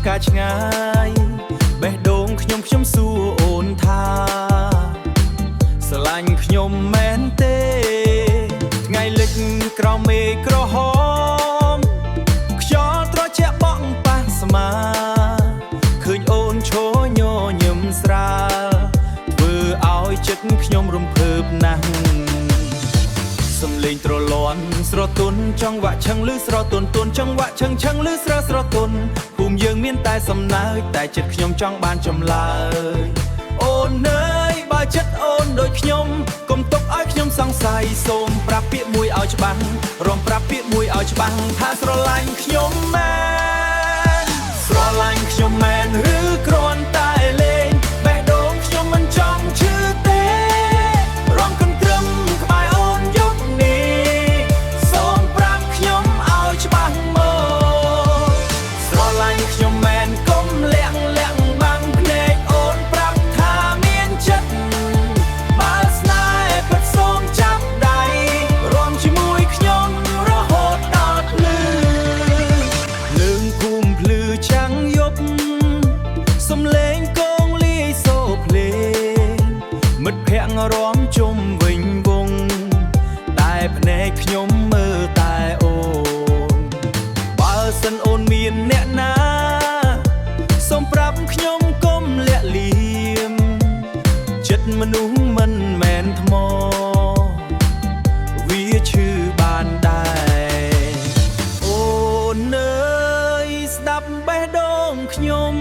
កាឆ្ងាយបេះដូងខ្ញុំសួរអូនថាស្រឡាញ់ខ្ញុំមែនទេថ្ងៃលិចក្រោមមេឃក្រហមខ្យល់ត្រជាក់បក់ប៉ះស្មាឃើញអូនឈរញញឹមស្រាលធ្វើឲ្យចិត្តខ្ញុំរំភើបណាស់សំលេងត្រលាន់ស្រទន់ចង់វាក់ឆឹងឬស្រទន់ទន់ចង់វាក់ឆឹងឆឹងឬស្រទន់ភូមិយើងមានតែសំណើចតែចិត្តខ្ញុំចង់បានចម្លើយអូនអើយបើចិត្តអូនដូចខ្ញុំកុំទុកឲ្យខ្ញុំសង្ស័យសូមប្រាប់ពាក្យមួយឲ្យច្បាស់រំប្រាប់ពាក្យមួយឲ្យច្បាស់ថាស្រឡាញ់ខ្ញុំមែនស្រឡាញ់ខ្ញុំមែនឬគ្រាន់តែលេងបេះដូងខ្ញុំមិនចង់ឈឺទេរំកន្ទ្រឹមក្បែរអូនយប់នេះសូមប្រាប់ខ្ញុំឲ្យច្បាស់មកស្រឡាញ់ខ្ញុំមែនកុំលាក់បាំងភ្នែកអូនប្រាប់ថាមានចិត្តបើស្នេហ៍ពិតសូមចាប់ដៃរួមជាមួយខ្ញុំរហូតដល់ភ្លឺលើងភូមិភ្លឺចាំងយប់សំឡេងកងលាយសូភ្លេងមិត្តភក្តិរាំជុំវិញវងតែភ្នែកខ្ញុំមើលតែអូនបើសិនអូនមានអ្នកណាសូមប្រាប់ខ្ញុំកុំលាក់លៀមចិត្តមនុស្សមិនមែនថ្មវាឈឺបានដែរអូនអើយស្ដាប់បេះដូងខ្ញុំ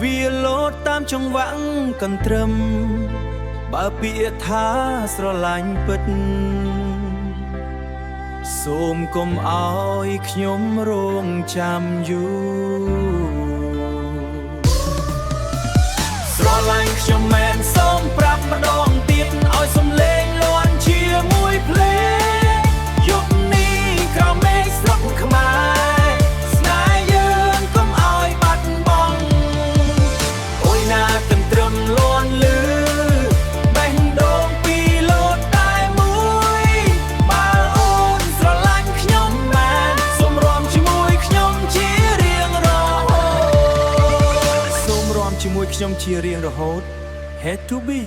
វាលោតតាមចង្វាក់កន្ទ្រឹមបើពាក្យថាស្រឡាញ់ពិតសូមកុំឲ្យខ្ញុំរងចាំយូរស្រឡាញ់ខ្ញុំមែនសូមប្រាប់ម្ដងទៀតឲ្យសំលេងលាន់ជាមួយភ្លេងយប់នេះក្រោមមេឃស្រុកខ្មែរស្នេហ៍យើងកុំឲ្យបាត់បង់អូយណាកន្ទ្រឹមលាន់លឺបេះដូងពីលោតតែមួយបើអូនស្រឡាញ់ខ្ញុំមែនសូមរួមជាមួយខ្ញុំជារៀងរហូតសូមរួមជាមួយខ្ញុំជារៀងរហូត Had to be